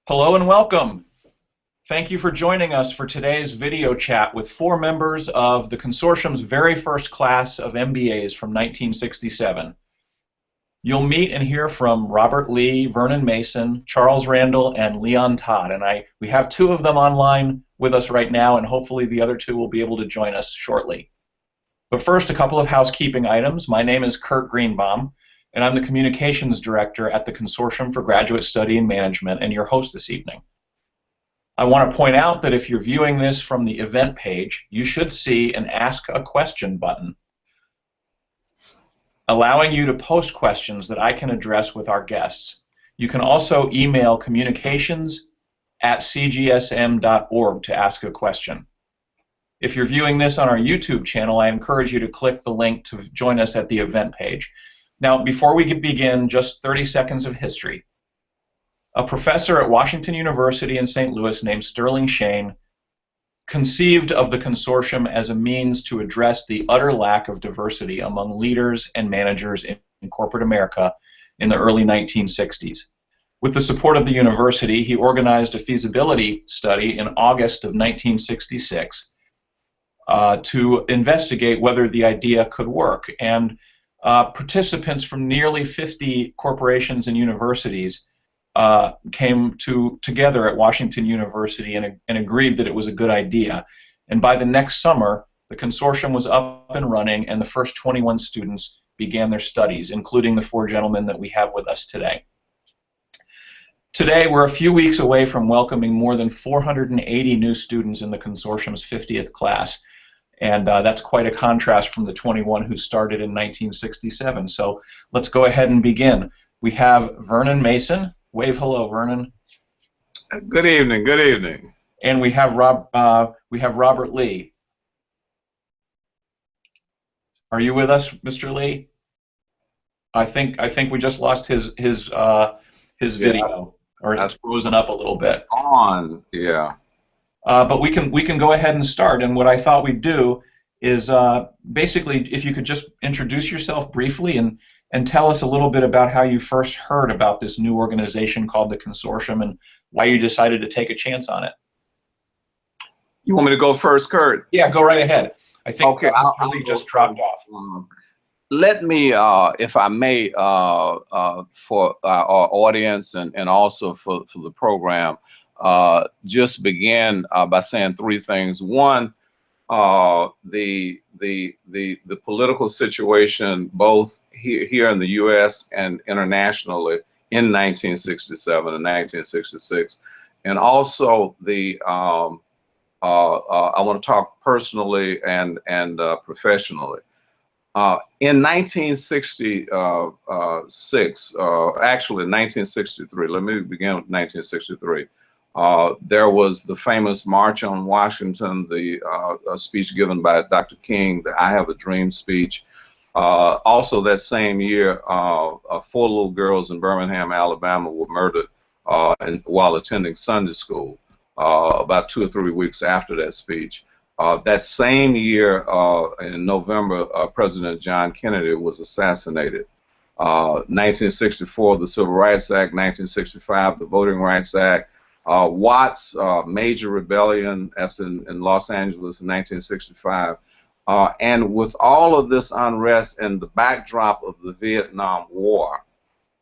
Hello and welcome. Thank you for joining us for today's video chat with 4 members of the Consortium's very first class of MBAs from 1967. You'll meet and hear from Robert Lee, Vernon Mason, Charles Randall, and Leon Todd. And we have 2 of them online with us right now, and hopefully the other 2 will be able to join us shortly. But first, a couple of housekeeping items. My name is Kurt Greenbaum, and I'm the Communications Director at the Consortium for Graduate Study and Management, and your host this evening. I want to point out that if you're viewing this from the event page, you should see an Ask a Question button, allowing you to post questions that I can address with our guests. You can also email communications@cgsm.org to ask a question. If you're viewing this on our YouTube channel, I encourage you to click the link to join us at the event page. Now, before we begin, just 30 seconds of history. A professor at Washington University in St. Louis named Sterling Shane conceived of the Consortium as a means to address the utter lack of diversity among leaders and managers in corporate America in the early 1960s. With the support of the university, he organized a feasibility study in August of 1966 to investigate whether the idea could work. And participants from nearly 50 corporations and universities came together at Washington University and agreed that it was a good idea. And by the next summer, the consortium was up and running, and the first 21 students began their studies, including the 4 gentlemen that we have with us today. Today, we're a few weeks away from welcoming more than 480 new students in the consortium's 50th class. And that's quite a contrast from the 21 who started in 1967. So let's go ahead and begin. We have Vernon Mason. Wave hello, Vernon. Good evening. Good evening. And we have Robert Lee. Are you with us, Mr. Lee? I think we just lost his video, or it's frozen up a little bit. Yeah. But we can go ahead and start. And what I thought we'd do is basically, if you could just introduce yourself briefly and tell us a little bit about how you first heard about this new organization called the Consortium and why you decided to take a chance on it. You want me to go first, Kurt? Yeah, go right ahead. I think okay, Mr. Lee just dropped off. Let me, if I may, for our audience and also for the program, just begin by saying 3 things. One, the political situation both here in the U.S. and internationally in 1967 and 1966, and also I want to talk personally and professionally. In 1966, actually 1963. Let me begin with 1963. There was the famous March on Washington, the speech given by Dr. King, the I Have a Dream speech. Also that same year, 4 little girls in Birmingham, Alabama were murdered while attending Sunday school, about 2 or 3 weeks after that speech. That same year, in November, President John Kennedy was assassinated. 1964, the Civil Rights Act. 1965, the Voting Rights Act. Watts, major rebellion, as in Los Angeles in 1965. And with all of this unrest and the backdrop of the Vietnam War,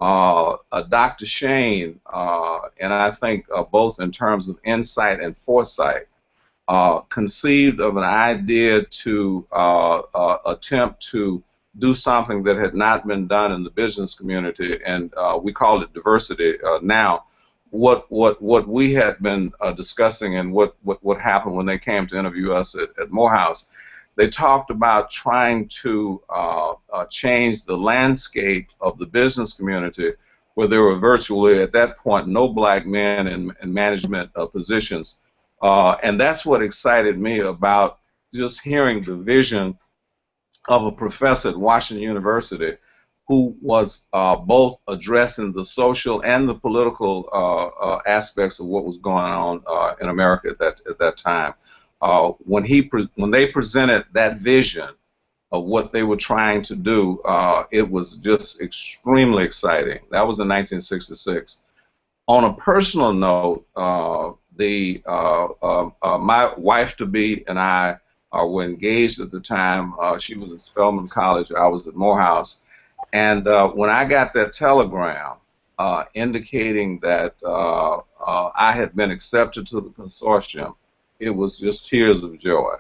Dr. Shane, and I think both in terms of insight and foresight, conceived of an idea to attempt to do something that had not been done in the business community, and we call it diversity now. What we had been discussing and what happened when they came to interview us at Morehouse, they talked about trying to change the landscape of the business community, where there were virtually at that point no black men in management positions, and that's what excited me about just hearing the vision of a professor at Washington University who was both addressing the social and the political aspects of what was going on in America at that time. When they presented that vision, what they were trying to do. It was just extremely exciting. That was in 1966. On a personal note, my wife-to-be and I were engaged at the time. She was at Spelman College. I was at Morehouse. And when I got that telegram indicating that I had been accepted to the consortium, it was just tears of joy.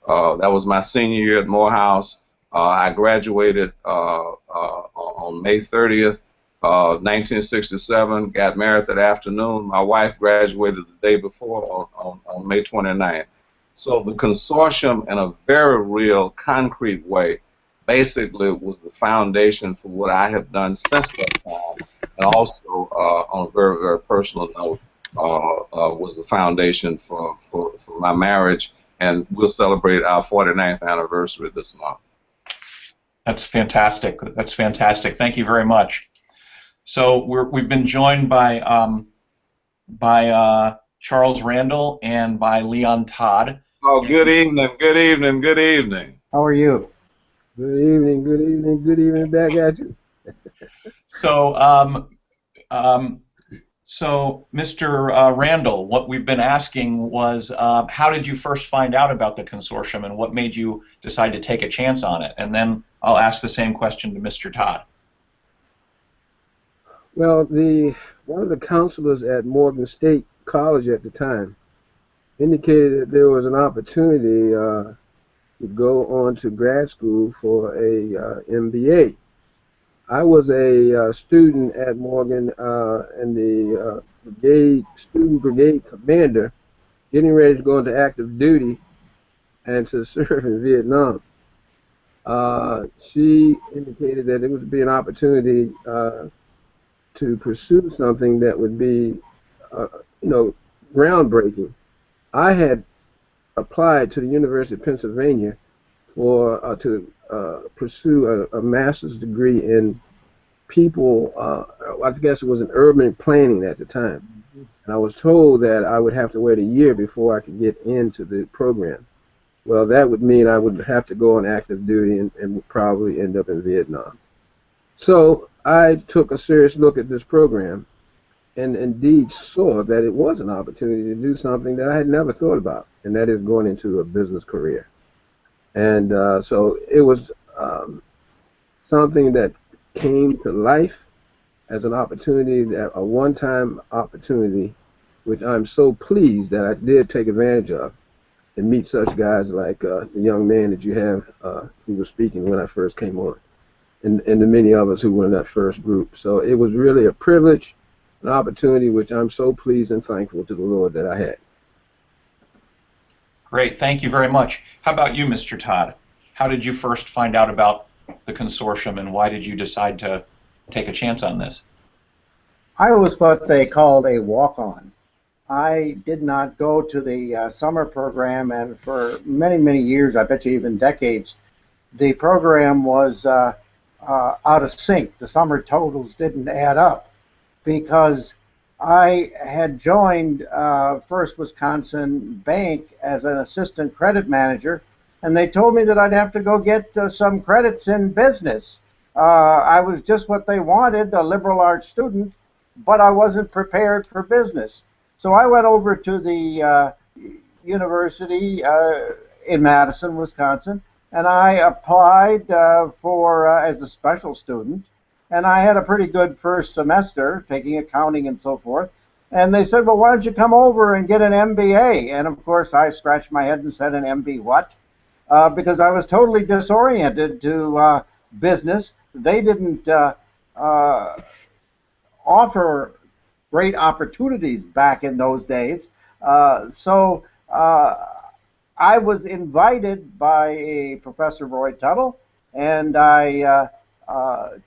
That was my senior year at Morehouse. I graduated on May 30th, 1967, got married that afternoon. My wife graduated the day before on May 29th. So the consortium, in a very real, concrete way, basically was the foundation for what I have done since that time, and also on a very, very personal note, was the foundation for my marriage, and we'll celebrate our 49th anniversary this month. That's fantastic. That's fantastic. Thank you very much. So we've been joined by Charles Randall and by Leon Todd. Oh, good evening, good evening, good evening. How are you? Good evening, good evening, good evening back at you. So, Mr. Randall, what we've been asking was, how did you first find out about the consortium, and what made you decide to take a chance on it? And then I'll ask the same question to Mr. Todd. Well, one of the counselors at Morgan State College at the time indicated that there was an opportunity to go on to grad school for a MBA. I was a student at Morgan and the student brigade commander, getting ready to go into active duty and to serve in Vietnam. She indicated that it would be an opportunity to pursue something that would be, groundbreaking. I had applied to the University of Pennsylvania for to pursue a master's degree in people. I guess it was in urban planning at the time, and I was told that I would have to wait a year before I could get into the program. Well, that would mean I would have to go on active duty and would probably end up in Vietnam. So I took a serious look at this program and indeed saw that it was an opportunity to do something that I had never thought about, and that is going into a business career. And so it was something that came to life as an opportunity, a one-time opportunity, which I'm so pleased that I did take advantage of and meet such guys like the young man that you have who was speaking when I first came on, and the many of us who were in that first group. So it was really a privilege, an opportunity which I'm so pleased and thankful to the Lord that I had. Great, thank you very much. How about you, Mr. Todd? How did you first find out about the consortium, and why did you decide to take a chance on this? I was what they called a walk-on. I did not go to the summer program, and for many, many years, I bet you even decades, the program was out of sync. The summer totals didn't add up because I had joined First Wisconsin Bank as an assistant credit manager, and they told me that I'd have to go get some credits in business. I was just what they wanted, a liberal arts student, but I wasn't prepared for business. So I went over to the university in Madison, Wisconsin, and I applied as a special student. And I had a pretty good first semester, taking accounting and so forth. And they said, well, why don't you come over and get an MBA? And of course, I scratched my head and said, an MB what? Because I was totally disoriented to business. They didn't offer great opportunities back in those days. So I was invited by Professor Roy Tuttle, and I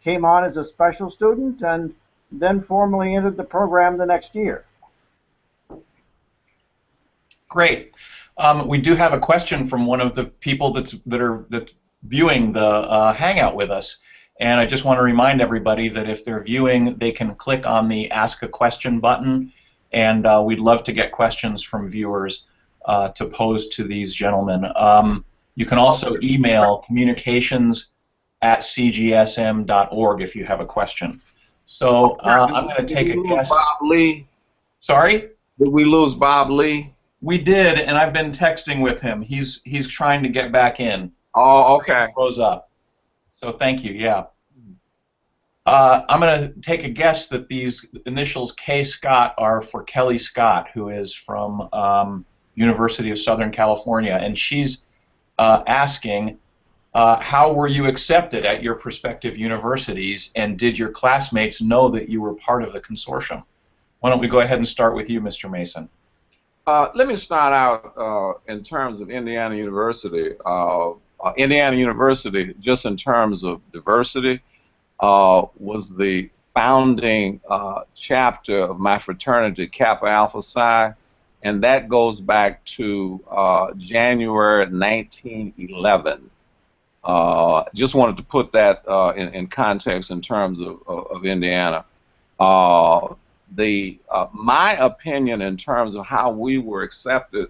came on as a special student and then formally entered the program the next year. Great. We do have a question from one of the people that's viewing the Hangout with us. And I just want to remind everybody that if they're viewing, they can click on the Ask a Question button, and we'd love to get questions from viewers to pose to these gentlemen. You can also email communications@cgsm.org if you have a question. So I'm going to take a guess. Bob Lee? Sorry? Did we lose Bob Lee? We did, and I've been texting with him. He's trying to get back in. Oh, okay. Rose up. So thank you. Yeah. I'm going to take a guess that these initials K. Scott are for Kelly Scott, who is from University of Southern California, and she's asking, how were you accepted at your prospective universities, and did your classmates know that you were part of the consortium? Why don't we go ahead and start with you, Mr. Mason? Let me start out in terms of Indiana University. Indiana University, just in terms of diversity, was the founding chapter of my fraternity, Kappa Alpha Psi, and that goes back to January 1911. Just wanted to put that in context in terms of Indiana. My opinion in terms of how we were accepted,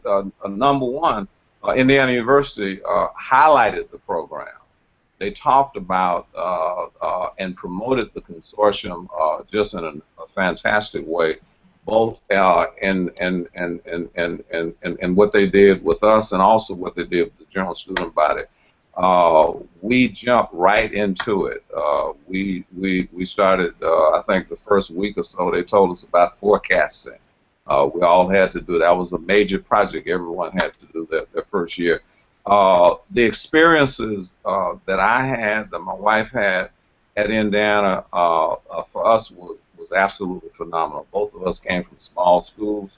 number one, Indiana University highlighted the program. They talked about and promoted the consortium just in a fantastic way, both in what they did with us and also what they did with the general student body. We jumped right into it. We started, I think the first week or so, they told us about forecasting. We all had to do that. That was a major project. Everyone had to do that their first year. The experiences that I had, that my wife had at Indiana, for us was absolutely phenomenal. Both of us came from small schools.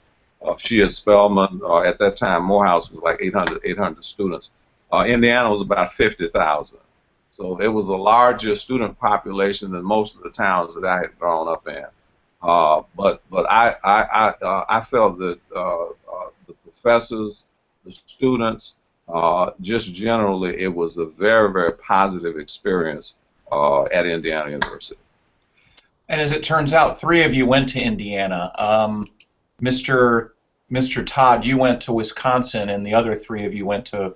She at Spelman, at that time, Morehouse was like 800 students. Indiana was about 50,000. So it was a larger student population than most of the towns that I had grown up in. But I felt that the professors, the students, just generally, it was a very, very positive experience at Indiana University. And as it turns out, 3 of you went to Indiana. Mr. Todd, you went to Wisconsin, and the other 3 of you went to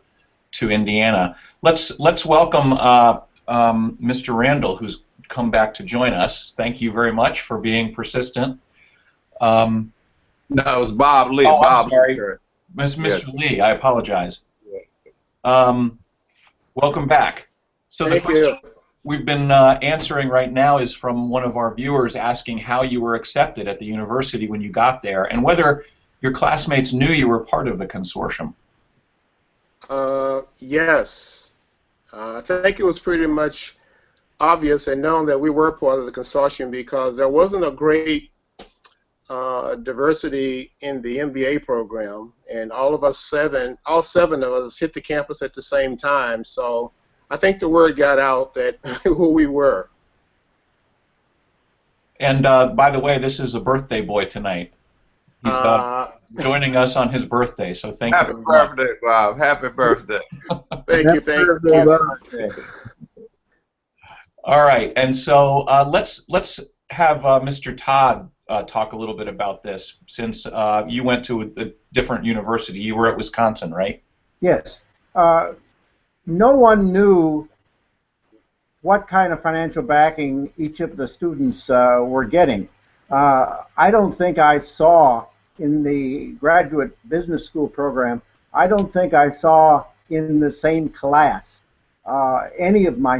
Indiana. Let's welcome Mr. Randall, who's come back to join us. Thank you very much for being persistent. No, it was Bob Lee. Oh, Bob I'm sorry. Lee. Mr. Lee, I apologize. Welcome back. So the question we've been answering right now is from one of our viewers asking how you were accepted at the university when you got there and whether your classmates knew you were part of the consortium. Yes. I think it was pretty much obvious and known that we were part of the consortium because there wasn't a great diversity in the MBA program, and all 7 of us hit the campus at the same time. So I think the word got out that who we were. And by the way, this is a birthday boy tonight. He's joining us on his birthday, so thank you. Happy birthday, Bob. Happy birthday. Thank you. All right, and so let's have Mr. Todd talk a little bit about this, since you went to a different university. You were at Wisconsin, right? Yes. No one knew what kind of financial backing each of the students were getting. I don't think I saw in the graduate business school program, I don't think I saw in the same class any of my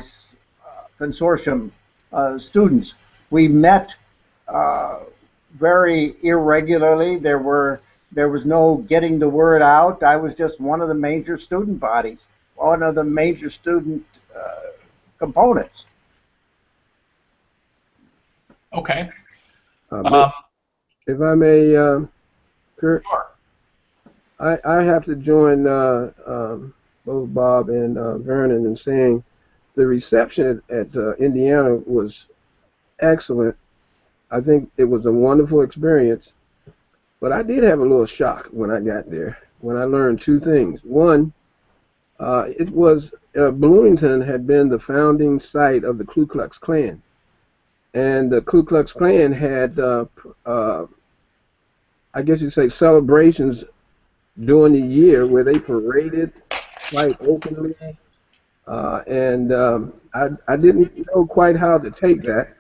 consortium students. We met very irregularly. There was no getting the word out. I was just one of the major student bodies, one of the major student components. Okay. If I may, Kurt, sure. I have to join both Bob and Vernon in saying the reception at Indiana was excellent. I think it was a wonderful experience, but I did have a little shock when I got there, when I learned 2 things. One, it was Bloomington had been the founding site of the Ku Klux Klan, and the Ku Klux Klan had, I guess you'd say, celebrations during the year where they paraded quite openly, and I didn't know quite how to take that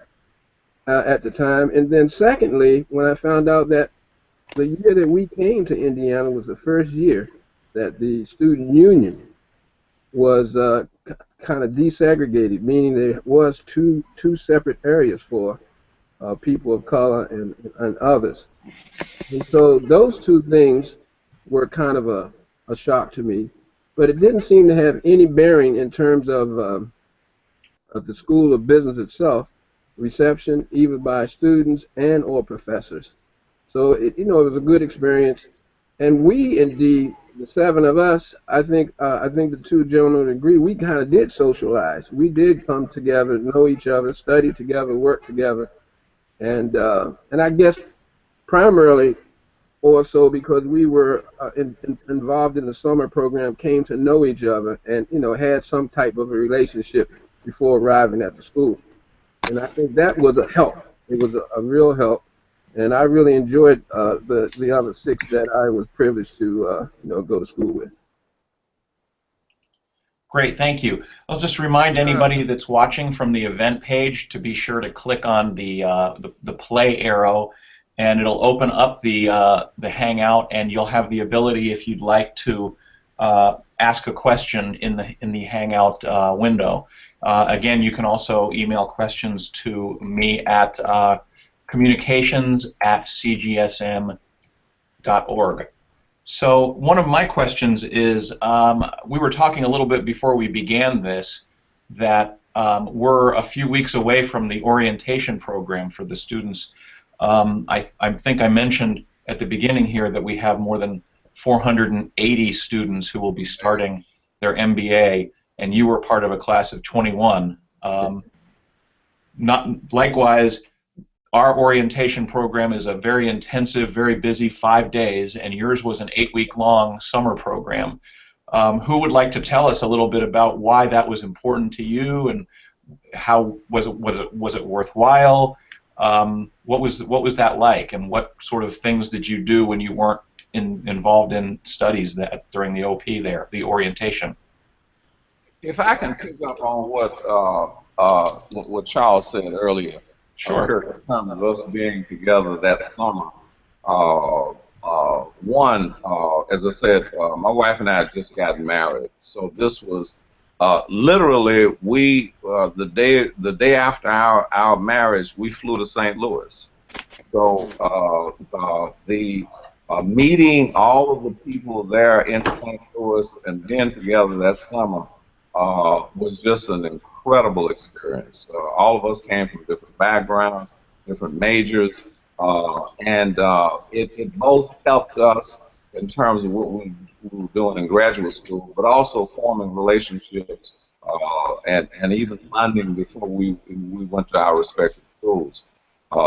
at the time. And then secondly, when I found out that the year that we came to Indiana was the first year that the student union was kind of desegregated, meaning there was two separate areas for people of color and others. And so those two things were kind of a shock to me, but it didn't seem to have any bearing in terms of the School of Business itself, reception either by students and or professors. So it was a good experience, and we indeed, the seven of us, I think the two gentlemen would agree, we kind of did socialize. We did come together, know each other, study together, work together, and I guess primarily also because we were involved in the summer program, came to know each other, and had some type of a relationship before arriving at the school. And I think that was a help. It was a real help, and I really enjoyed the other six that I was privileged to go to school with. Great, thank you. I'll just remind anybody that's watching from the event page to be sure to click on the play arrow, and it'll open up the Hangout, and you'll have the ability, if you'd like, to ask a question in the Hangout window. Again, you can also email questions to me at communications@cgsm.org. So one of my questions is, we were talking a little bit before we began this, that we're a few weeks away from the orientation program for the students. I think I mentioned at the beginning here that we have more than 480 students who will be starting their MBA, and you were part of a class of 21. Likewise, our orientation program is a very intensive, very busy 5 days, and yours was an 8-week-long summer program. Who would like to tell us a little bit about why that was important to you, and how was it worthwhile? What was that like, and what sort of things did you do when you weren't involved in studies during the OP there, the orientation? If I can pick up on what Charles said earlier, sure. In terms of us being together that summer, as I said, my wife and I had just gotten married, so this was literally the day after our marriage, we flew to St. Louis. So the meeting all of the people there in St. Louis and being together that summer was just an incredible experience. All of us came from different backgrounds, different majors, and it both helped us in terms of what we were doing in graduate school, but also forming relationships and even bonding before we went to our respective schools.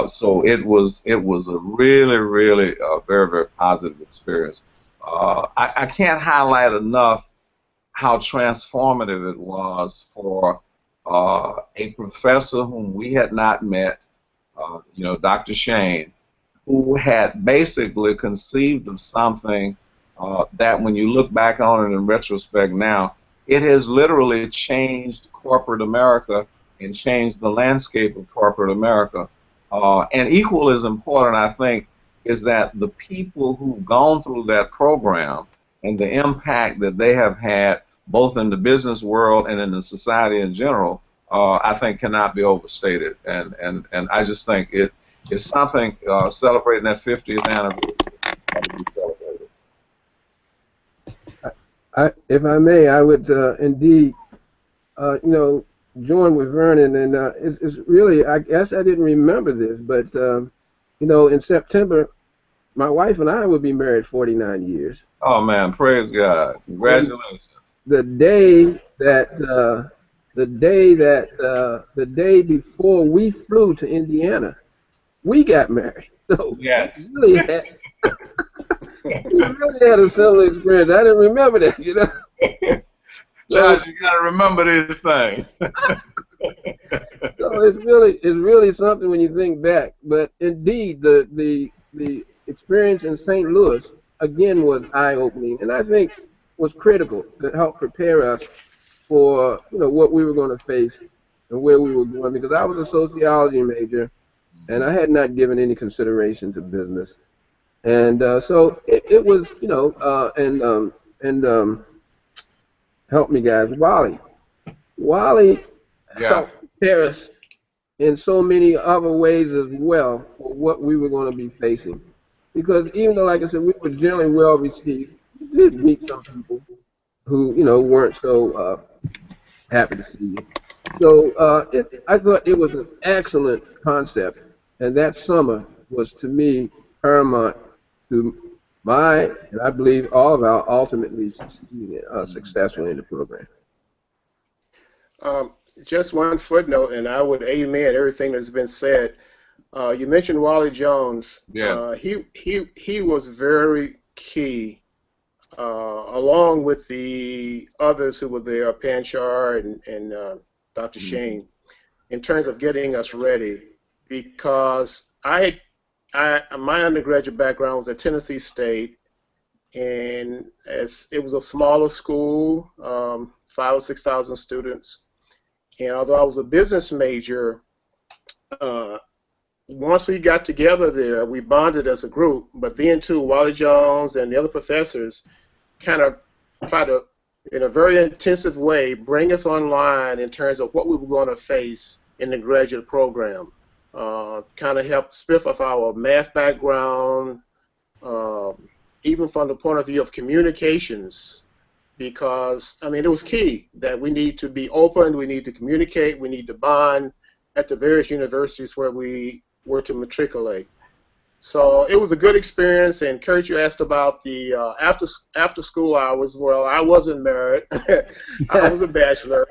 So it was a really, really very, very positive experience. I can't highlight enough how transformative it was for a professor whom we had not met, Dr. Shane, who had basically conceived of something that when you look back on it in retrospect now, it has literally changed corporate America and changed the landscape of corporate America. And equal as important, I think, is that the people who've gone through that program and the impact that they have had both in the business world and in the society in general, I think cannot be overstated. And I just think it is something celebrating that 50th anniversary to be celebrated. If I may, I would indeed, join with Vernon, and it's really, I guess I didn't remember this, but in September, my wife and I will be married 49 years. Oh man, praise God! Congratulations. The day before we flew to Indiana, we got married. So yes, we really had a similar experience. I didn't remember that, Josh, you got to remember these things. So it's really something when you think back. But indeed, the experience in St. Louis again was eye-opening, and I think was critical to help prepare us for what we were going to face and where we were going, because I was a sociology major and I had not given any consideration to business, and so it was help me guys, Wally Yeah. helped prepare us in so many other ways as well for what we were going to be facing. Because even though, like I said, we were generally well received, we did meet some people who, weren't so happy to see you. So I thought it was an excellent concept, and that summer was to me paramount to and I believe all of our ultimately succeeding successfully in the program. Just one footnote, and I would amen everything that's been said. You mentioned Wally Jones. Yeah. He was very key, along with the others who were there, Panchar and Dr. Shane, in terms of getting us ready. Because my undergraduate background was at Tennessee State, and it was a smaller school, 5,000 or 6,000 students. And although I was a business major, once we got together there, we bonded as a group. But then, too, Wally Jones and the other professors kind of tried to, in a very intensive way, bring us online in terms of what we were going to face in the graduate program. Kind of help spiff off our math background, even from the point of view of communications. Because, I mean, it was key that we need to be open, we need to communicate, we need to bond at the various universities where we were to matriculate. So it was a good experience. And Kurt, you asked about the after school hours. Well, I wasn't married. I was a bachelor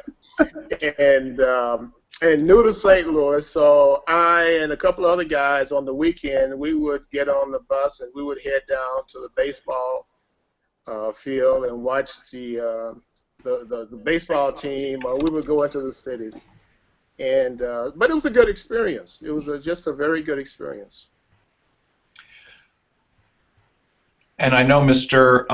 and new to St. Louis. So I and a couple of other guys on the weekend, we would get on the bus and we would head down to the baseball field and watch the baseball team, or we would go into the city. And but it was a good experience. It was just a very good experience. And I know, Mr.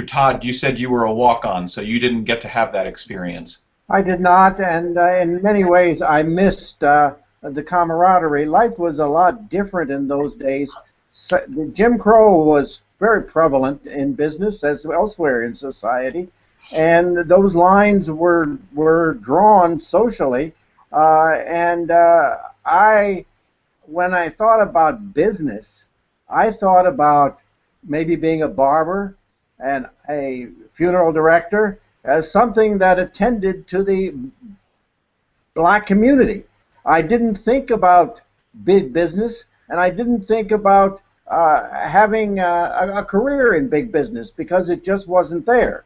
Todd, you said you were a walk-on, so you didn't get to have that experience. I did not, and in many ways I missed the camaraderie. Life was a lot different in those days. Jim Crow was very prevalent in business as elsewhere in society, and those lines were drawn socially. When I thought about business, I thought about maybe being a barber and a funeral director as something that attended to the black community. I didn't think about big business, and I didn't think about having a career in big business because it just wasn't there.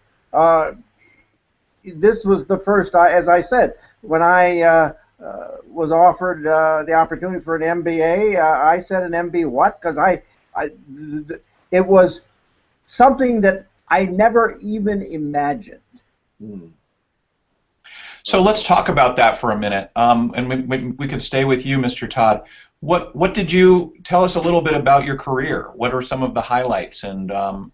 This was the first, as I said, when I was offered the opportunity for an MBA, I said an MB what? Because it was something that I never even imagined. So let's talk about that for a minute, and we could stay with you, Mr. Todd. What did you tell us a little bit about your career? What are some of the highlights? And I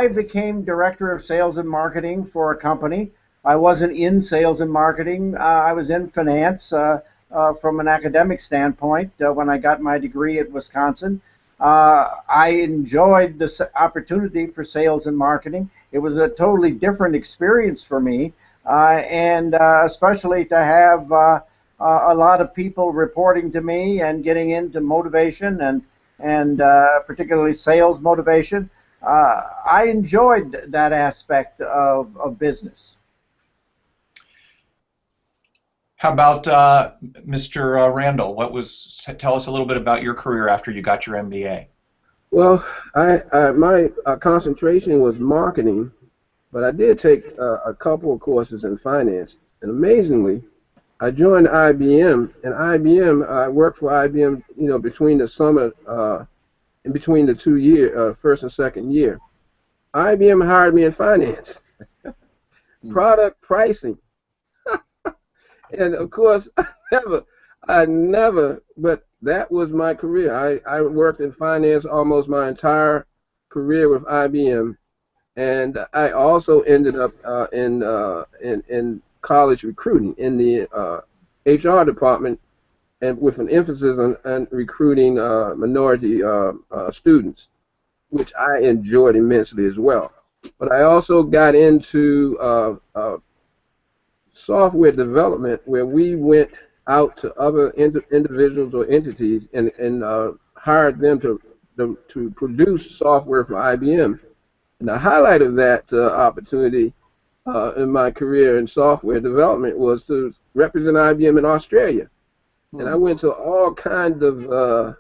became director of sales and marketing for a company. I wasn't in sales and marketing. I was in finance from an academic standpoint when I got my degree at Wisconsin. I enjoyed the opportunity for sales and marketing. It was a totally different experience for me, and especially to have a lot of people reporting to me and getting into motivation and particularly sales motivation. I enjoyed that aspect of business. How about Mr. Randall? Tell us a little bit about your career after you got your MBA. Well, my concentration was marketing, but I did take a couple of courses in finance. And amazingly, I joined IBM, and I worked for IBM, between the summer, in between the 2 year, first and second year. IBM hired me in finance, product pricing. And of course, I never, but that was my career. I worked in finance almost my entire career with IBM, And I also ended up in college recruiting in the HR department, and with an emphasis on recruiting minority students, which I enjoyed immensely as well. But I also got into software development, where we went out to other individuals or entities and hired them to produce software for IBM. And the highlight of that opportunity in my career in software development was to represent IBM in Australia. And I went to all kinds of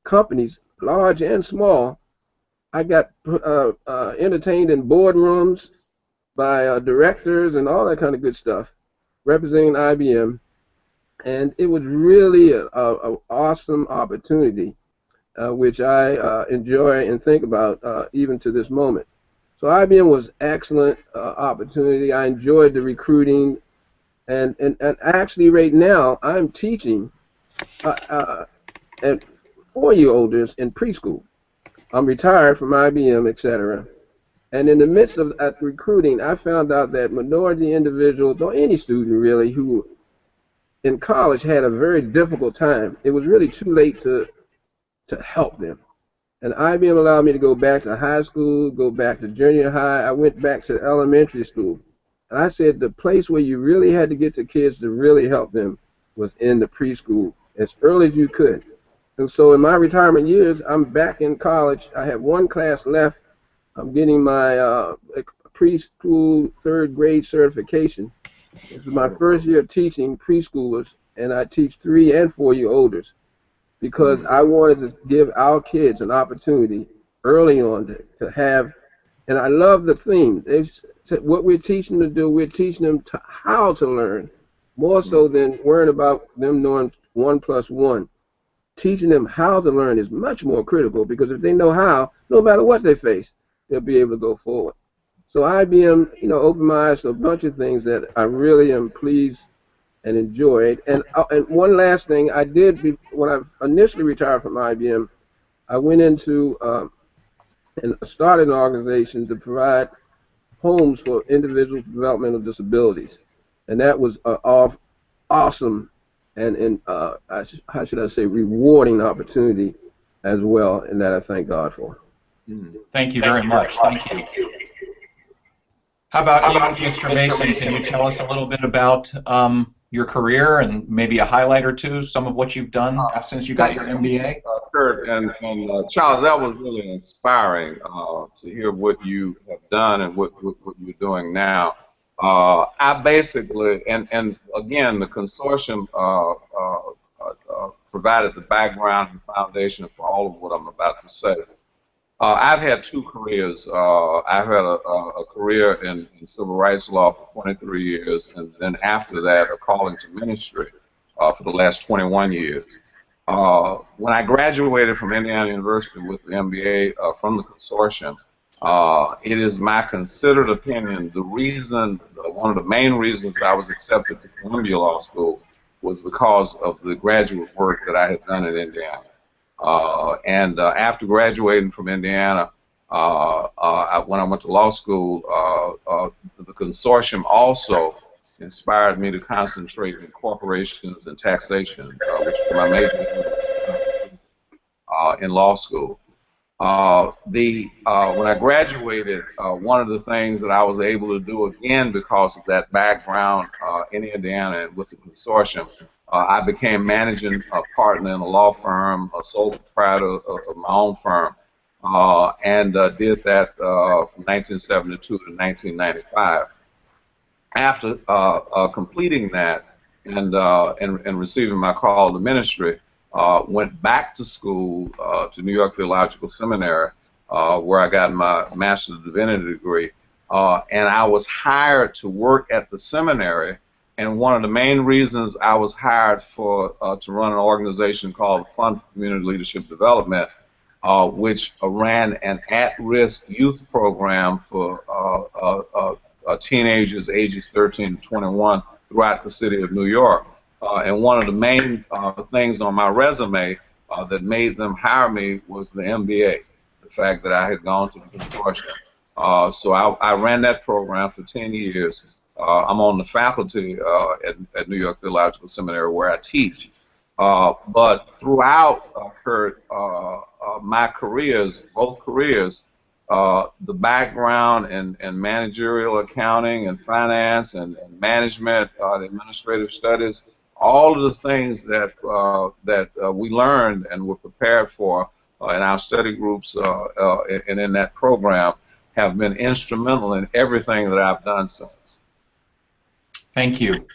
companies, large and small. I got entertained in boardrooms by directors and all that kind of good stuff, representing IBM. And it was really an awesome opportunity, which I enjoy and think about even to this moment. So IBM was excellent opportunity. I enjoyed the recruiting, and actually right now I'm teaching and 4-year-olds in preschool. I'm retired from IBM, etc. And in the midst of that recruiting, I found out that minority individuals, or any student really, who in college had a very difficult time, it was really too late to help them. And IBM allowed me to go back to high school, go back to junior high. I went back to elementary school. And I said the place where you really had to get the kids to really help them was in the preschool as early as you could. And so in my retirement years, I'm back in college. I have one class left. I'm getting my preschool 3rd grade certification. This is my first year of teaching preschoolers, and I teach 3- and 4-year-olds because I wanted to give our kids an opportunity early on to have, and I love the theme. They said what we're teaching them to do, we're teaching them how to learn, more so than worrying about them knowing 1 + 1. Teaching them how to learn is much more critical, because if they know how, no matter what they face, they'll be able to go forward. So IBM, opened my eyes to a bunch of things that I really am pleased and enjoyed. And one last thing I did when I initially retired from IBM, I went into and started an organization to provide homes for individuals with developmental disabilities, and that was awesome and how should I say, rewarding opportunity as well, and that I thank God for. Thank you very much. Thank you. How about you, Mr. Mason? Can you tell us a little bit about your career and maybe a highlight or two, some of what you've done since you got your MBA? Sure, and Charles, that was really inspiring to hear what you have done and what you're doing now. I basically, and again, the consortium provided the background and foundation for all of what I'm about to say. I've had 2 careers. I've had a career in civil rights law for 23 years, and then after that, a calling to ministry for the last 21 years. When I graduated from Indiana University with the MBA from the consortium, it is my considered opinion the reason, one of the main reasons that I was accepted to Columbia Law School was because of the graduate work that I had done in Indiana. And after graduating from Indiana, when I went to law school, the consortium also inspired me to concentrate in corporations and taxation, which was my major in law school. When I graduated, one of the things that I was able to do, again because of that background in Indiana and with the consortium, I became managing partner in a law firm, a sole proprietor of my own firm, and did that from 1972 to 1995. After completing that and receiving my call to ministry, went back to school to New York Theological Seminary, where I got my Master's of Divinity degree, and I was hired to work at the seminary. And one of the main reasons I was hired to run an organization called Fund for Community Leadership Development, which ran an at-risk youth program for teenagers ages 13 to 21 throughout the city of New York. And one of the main things on my resume that made them hire me was the MBA, the fact that I had gone to the consortium. So I ran that program for 10 years. I'm on the faculty at New York Theological Seminary where I teach. But throughout, Kurt, my careers, both careers, the background in managerial accounting and finance and management, administrative studies, all of the things that we learned and were prepared for in our study groups and in that program have been instrumental in everything that I've done since. Thank you.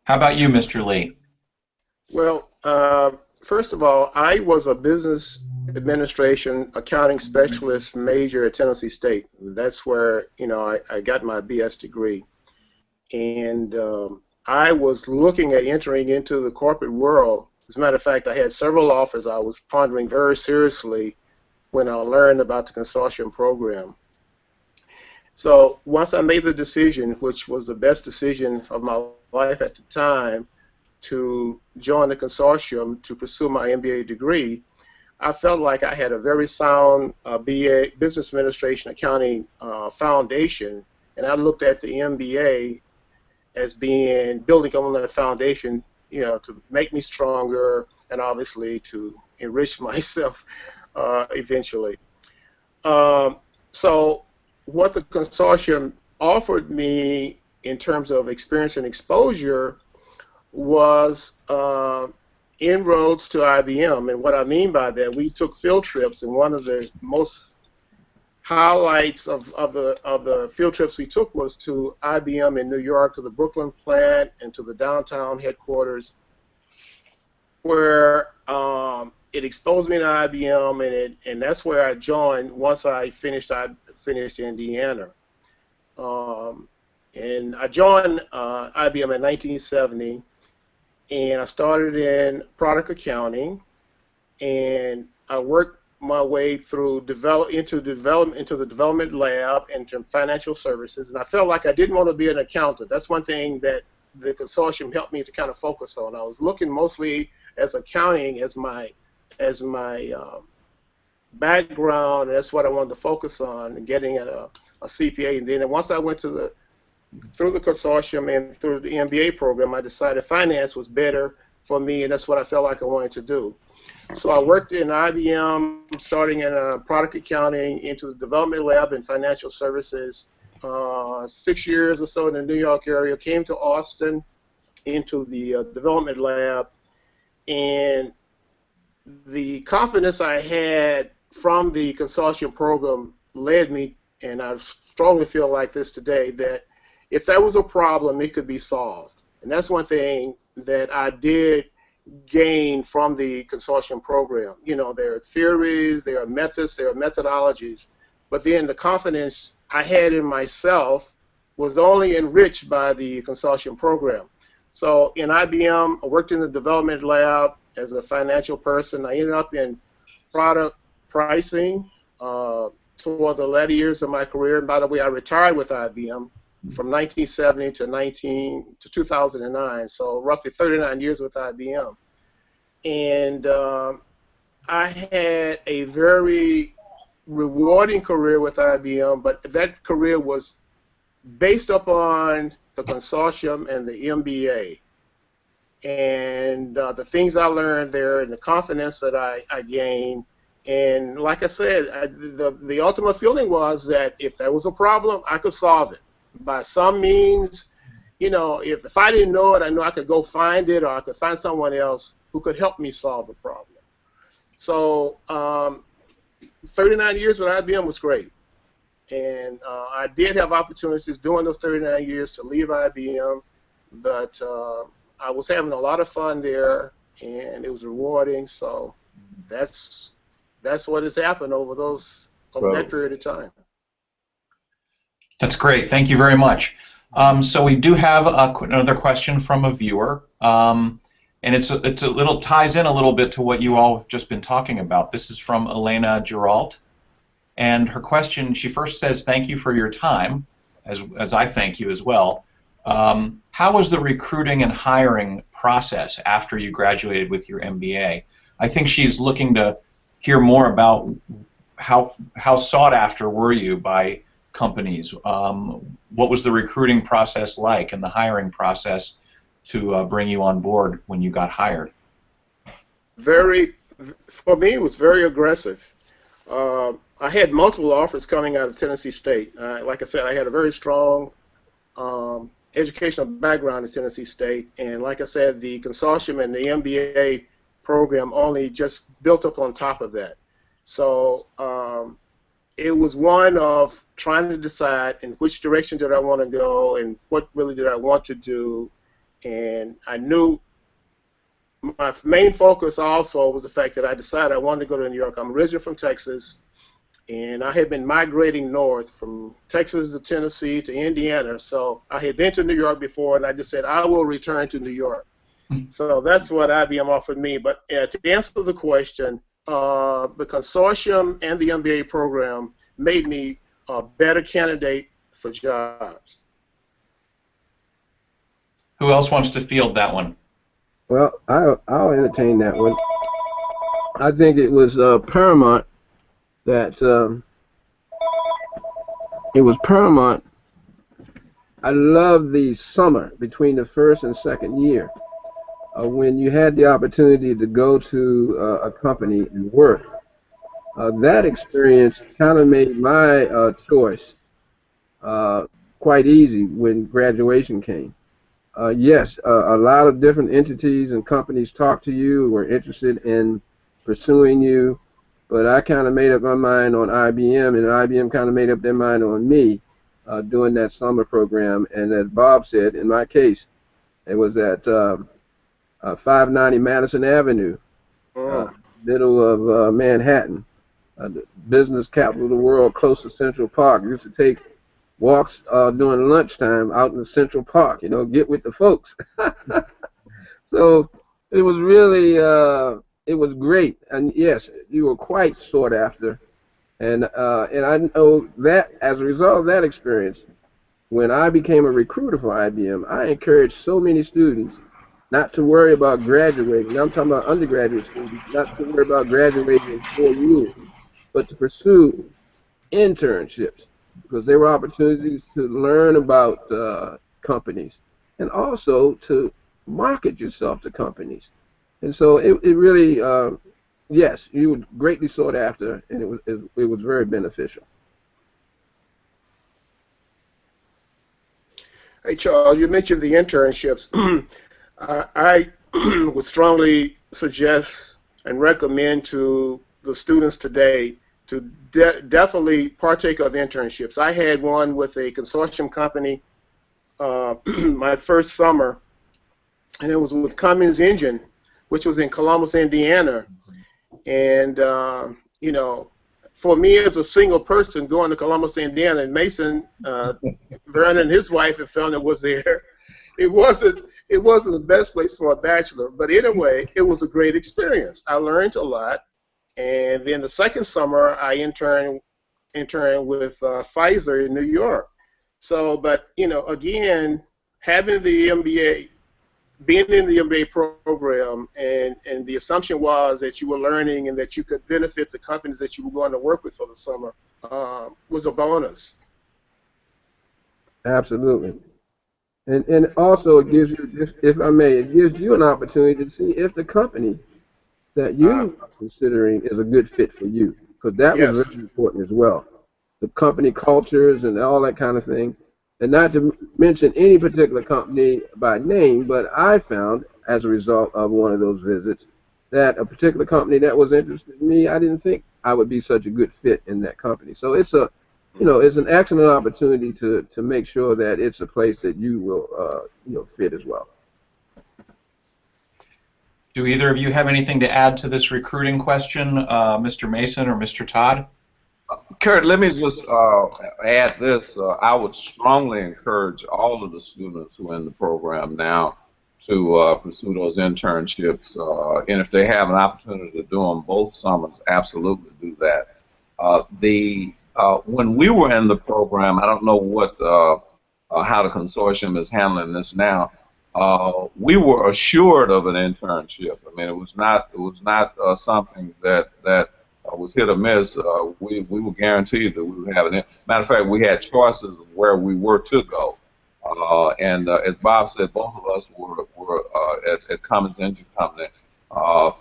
How about you, Mr. Lee? Well, first of all, I was a business administration accounting specialist major at Tennessee State. That's where, you know, I got my BS degree. And I was looking at entering into the corporate world. As a matter of fact, I had several offers I was pondering very seriously when I learned about the Consortium program. So once I made the decision, which was the best decision of my life at the time, to join the Consortium to pursue my MBA degree, I felt like I had a very sound BA, Business Administration Accounting foundation, and I looked at the MBA as being building on that foundation, you know, to make me stronger and obviously to enrich myself eventually. So what the Consortium offered me in terms of experience and exposure was inroads to IBM. And what I mean by that, we took field trips, and one of the most highlights of the field trips we took was to IBM in New York, to the Brooklyn plant and to the downtown headquarters, where it exposed me to IBM, and that's where I joined once I finished Indiana. And I joined IBM in 1970, and I started in product accounting, and I worked my way through into the development lab into financial services, and I felt like I didn't want to be an accountant. That's one thing that the Consortium helped me to kind of focus on. I was looking mostly as accounting as my background, and that's what I wanted to focus on, and getting a CPA. And then once I went through the Consortium and through the MBA program, I decided finance was better for me, and that's what I felt like I wanted to do. So I worked in IBM, starting in product accounting, into the development lab in financial services, 6 years or so in the New York area, came to Austin into the development lab, and the confidence I had from the Consortium program led me, and I strongly feel like this today, that if there was a problem, it could be solved. And that's one thing that I did gain from the Consortium program. You know, there are theories, there are methods, there are methodologies, but then the confidence I had in myself was only enriched by the Consortium program. So in IBM, I worked in the development lab as a financial person. I ended up in product pricing toward the latter years of my career. And by the way, I retired with IBM from 1970 to 2009, so roughly 39 years with IBM. And I had a very rewarding career with IBM, but that career was based upon the Consortium and the MBA. And the things I learned there and the confidence that I gained. And like I said, the ultimate feeling was that if there was a problem, I could solve it by some means. You know, if I didn't know it, I knew I could go find it, or I could find someone else who could help me solve the problem. So 39 years with IBM was great. And I did have opportunities during those 39 years to leave IBM, but I was having a lot of fun there, and it was rewarding. So that's what has happened over that period of time. That's great. Thank you very much. So we do have another question from a viewer, and it's a little ties in a little bit to what you all have just been talking about. This is from Elena Geralt, and her question, she first says, "Thank you for your time," as I thank you as well. How was the recruiting and hiring process after you graduated with your MBA? I think she's looking to hear more about how sought after were you by companies? What was the recruiting process like and the hiring process to bring you on board when you got hired? For me, it was very aggressive. I had multiple offers coming out of Tennessee State. Like I said, I had a very strong educational background in Tennessee State, and like I said, the consortium and the MBA program only just built up on top of that. So it was one of trying to decide in which direction did I want to go and what really did I want to do, and I knew my main focus also was the fact that I decided I wanted to go to New York. I'm originally from Texas, and I had been migrating north from Texas to Tennessee to Indiana. So I had been to New York before, and I just said, I will return to New York. So that's what IBM offered me. But to answer the question, the consortium and the MBA program made me a better candidate for jobs. Who else wants to field that one? Well, I'll entertain that one. I think it was paramount that I love the summer between the first and second year when you had the opportunity to go to a company and work. That experience kind of made my choice quite easy when graduation came. Yes, a lot of different entities and companies talked to you, were interested in pursuing you, but I kind of made up my mind on IBM, and IBM kind of made up their mind on me doing that summer program. And as Bob said, in my case, it was at 590 Madison Avenue, middle of Manhattan, the business capital of the world, close to Central Park. I used to take walks during lunchtime out in the Central Park, get with the folks. So it was really, it was great. And yes, you were quite sought after. And I know that as a result of that experience, when I became a recruiter for IBM, I encouraged so many students not to worry about graduating. Now I'm talking about undergraduate students, not to worry about graduating in 4 years, but to pursue internships, because there were opportunities to learn about companies and also to market yourself to companies. And so it really, yes, you were greatly sought after, and it was very beneficial. Hey, Charles, you mentioned the internships. I would strongly suggest and recommend to the students today to definitely partake of internships. I had one with a consortium company my first summer, and it was with Cummins Engine, which was in Columbus, Indiana. And, for me as a single person going to Columbus, Indiana, and Mason, Vernon and his wife and family was there. It wasn't the best place for a bachelor, but anyway, it was a great experience. I learned a lot. And then the second summer, I interned with Pfizer in New York. So, but, again, having the MBA, being in the MBA program, and the assumption was that you were learning and that you could benefit the companies that you were going to work with for the summer was a bonus. Absolutely. And also it gives you, if I may, it gives you an opportunity to see if the company that you are considering is a good fit for you, because that was very important as well. The company cultures and all that kind of thing. And not to mention any particular company by name, but I found, as a result of one of those visits, that a particular company that was interested in me, I didn't think I would be such a good fit in that company. So it's it's an excellent opportunity to make sure that it's a place that you will, fit as well. Do either of you have anything to add to this recruiting question, Mr. Mason or Mr. Todd? Kurt, let me just add this. I would strongly encourage all of the students who are in the program now to pursue those internships. And if they have an opportunity to do them both summers, absolutely do that. When we were in the program, I don't know how the consortium is handling this now. We were assured of an internship. I mean, it was not something that was was hit or miss, we were guaranteed that we would have it. Matter of fact, we had choices of where we were to go. And as Bob said, both of us were at Cummins Engine Company.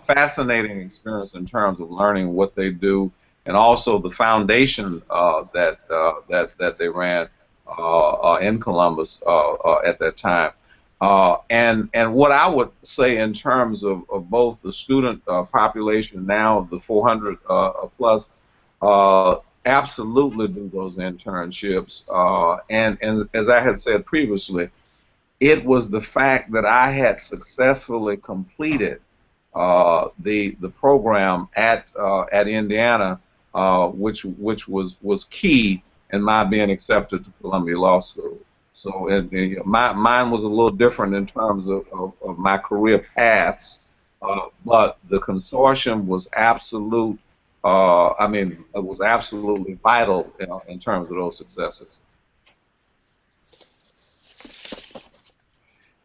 Fascinating experience in terms of learning what they do, and also the foundation that they ran in Columbus at that time. And what I would say in terms of both the student population now, the 400 plus, absolutely do those internships. And as I had said previously, it was the fact that I had successfully completed the program at Indiana, which was key in my being accepted to Columbia Law School. So mine was a little different in terms of my career paths, but the consortium was absolute. It was absolutely vital in terms of those successes.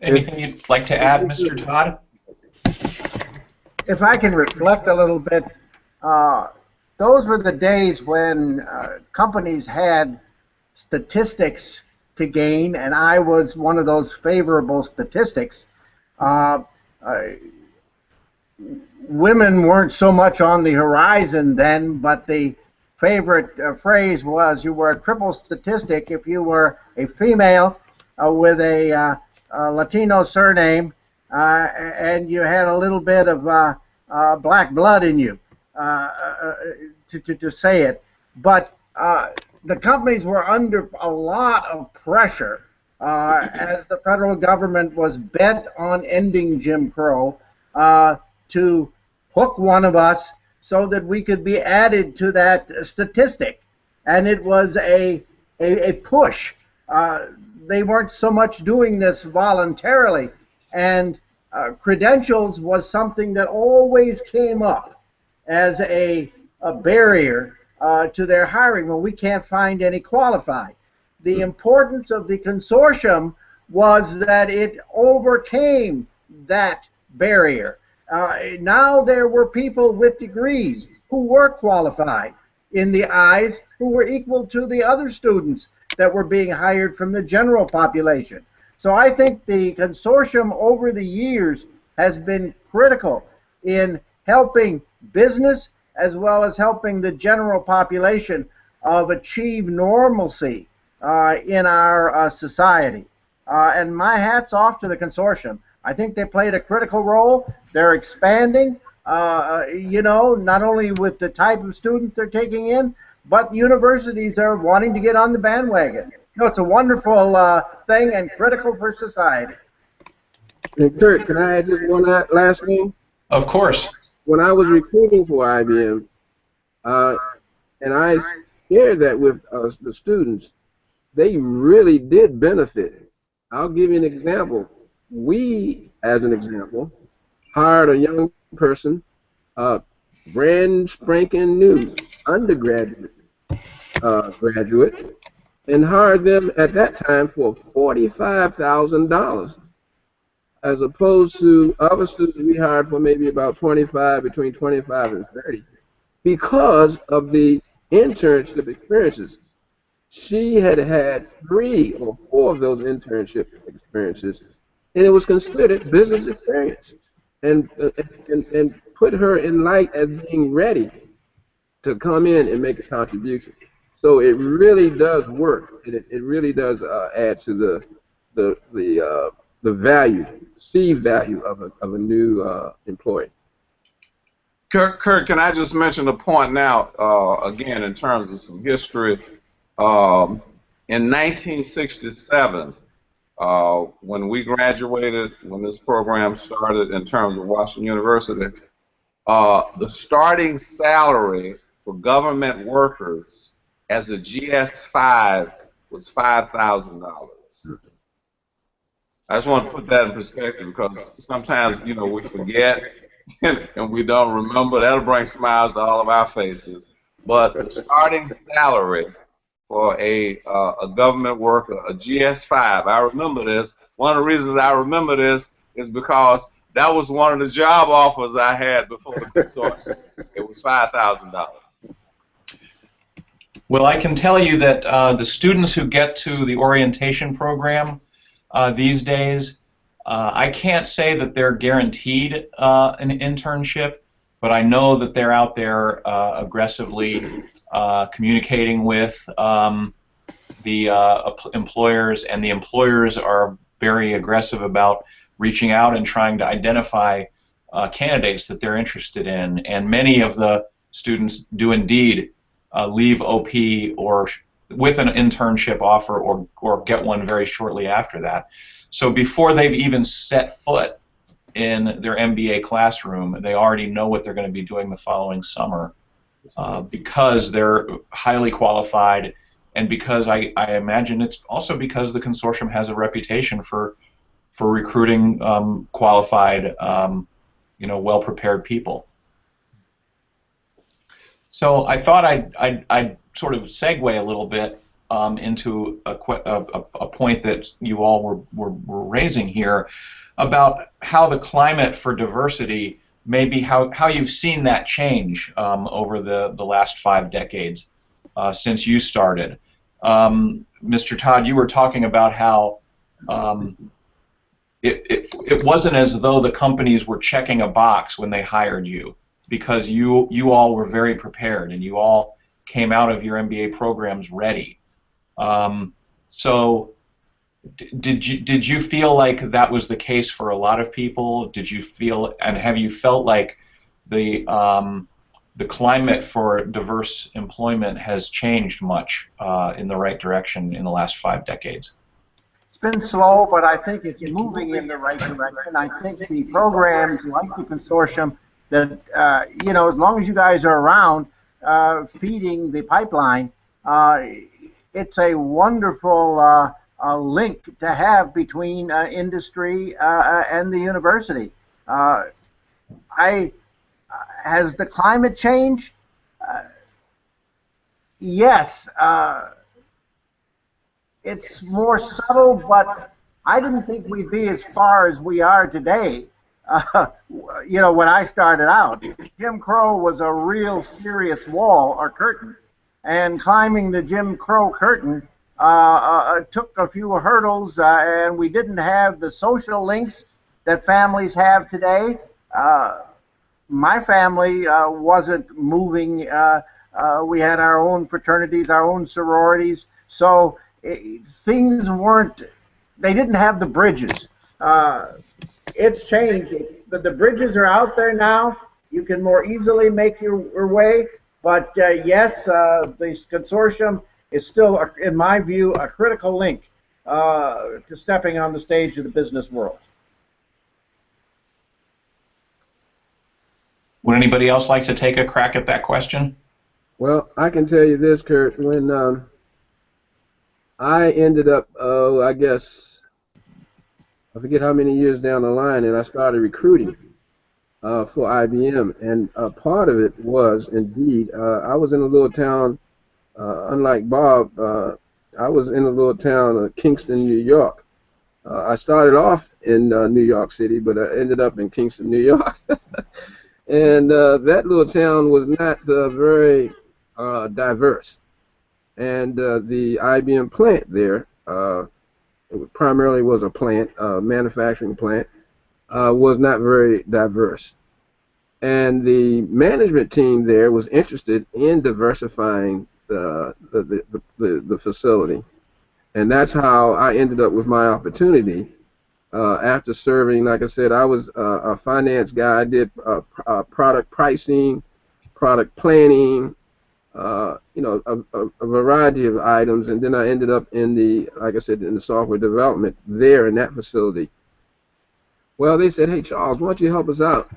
Anything you'd like to add, Mr. Todd? If I can reflect a little bit, those were the days when companies had statistics to gain, and I was one of those favorable statistics. Women weren't so much on the horizon then, but the favorite phrase was you were a triple statistic if you were a female with a Latino surname and you had a little bit of black blood in you, to say it. But the companies were under a lot of pressure as the federal government was bent on ending Jim Crow to hook one of us so that we could be added to that statistic. And it was a push. They weren't so much doing this voluntarily. And credentials was something that always came up as a barrier to their hiring when we can't find any qualified. The importance of the consortium was that it overcame that barrier. Now there were people with degrees who were qualified in the eyes, who were equal to the other students that were being hired from the general population. So I think the consortium over the years has been critical in helping business as well as helping the general population of achieve normalcy in our society. And my hat's off to the consortium. I think they played a critical role. They're expanding, not only with the type of students they're taking in, but universities are wanting to get on the bandwagon. It's a wonderful thing and critical for society. And Kurt, can I add just one last thing? Of course. When I was recruiting for IBM, and I shared that with the students, they really did benefit. I'll give you an example. We, as an example, hired a young person, brand spanking new undergraduate graduate, and hired them at that time for $45,000, as opposed to other students we hired for maybe about between 25 and 30, because of the internship experiences. She had had 3 or 4 of those internship experiences, and it was considered business experience, and put her in light as being ready to come in and make a contribution. So it really does work, and it really does add to the value, perceived value of a new employee. Kurt, can I just mention a point now, again, in terms of some history? In 1967, when we graduated, when this program started in terms of Washington University, the starting salary for government workers as a GS5 was $5,000. I just want to put that in perspective because sometimes, we forget and we don't remember. That'll bring smiles to all of our faces. But the starting salary for a government worker, a GS5, I remember this. One of the reasons I remember this is because that was one of the job offers I had before the consortium. It was $5,000. Well, I can tell you that the students who get to the orientation program these days, I can't say that they're guaranteed an internship, but I know that they're out there aggressively communicating with the employers, and the employers are very aggressive about reaching out and trying to identify candidates that they're interested in, and many of the students do indeed leave OP or with an internship offer or get one very shortly after that. So before they've even set foot in their MBA classroom, they already know what they're going to be doing the following summer because they're highly qualified, and because I imagine it's also because the consortium has a reputation for recruiting qualified, well-prepared people. So I thought I'd sort of segue a little bit into a point that you all were raising here about how the climate for diversity, maybe how you've seen that change over the last 5 decades since you started. Mr. Todd, you were talking about how it wasn't as though the companies were checking a box when they hired you, because you all were very prepared and you all came out of your MBA programs ready. So did you feel like that was the case for a lot of people? Did you feel, and have you felt like the climate for diverse employment has changed much in the right direction in the last 5 decades? It's been slow, but I think it's moving in the right direction. I think the programs like the consortium that, as long as you guys are around feeding the pipeline, it's a wonderful link to have between industry and the university. Has the climate changed? Yes. It's more subtle, but I didn't think we'd be as far as we are today. When I started out, Jim Crow was a real serious wall or curtain, and climbing the Jim Crow curtain took a few hurdles, and we didn't have the social links that families have today. My family wasn't moving. We had our own fraternities, our own sororities, so things weren't, they didn't have the bridges. It's changed. The bridges are out there now. You can more easily make your way, but yes, the consortium is still, in my view, a critical link to stepping on the stage of the business world. Would anybody else like to take a crack at that question? Well, I can tell you this, Kurt. When I ended up, I guess, I forget how many years down the line, and I started recruiting for IBM, and part of it was, indeed, I was in a little town, unlike Bob, I was in a little town of Kingston, New York. I started off in New York City, but I ended up in Kingston, New York. And that little town was not very diverse. And the IBM plant there, it primarily was a plant, manufacturing plant, was not very diverse. And the management team there was interested in diversifying the facility. And that's how I ended up with my opportunity. After serving, like I said, I was a finance guy. I did product pricing, product planning, a variety of items, and then I ended up in the, like I said, in the software development there in that facility. Well, they said, hey, Charles, why don't you help us out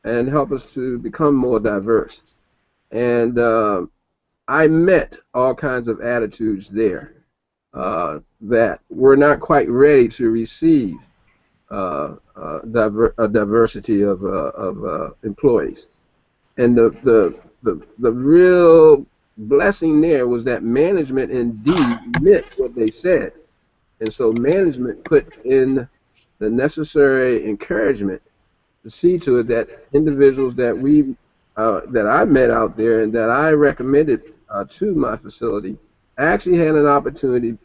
and help us to become more diverse? And I met all kinds of attitudes there that were not quite ready to receive a diversity of employees. And the real blessing there was that management indeed meant what they said. And so management put in the necessary encouragement to see to it that individuals that we that I met out there and that I recommended to my facility actually had an opportunity,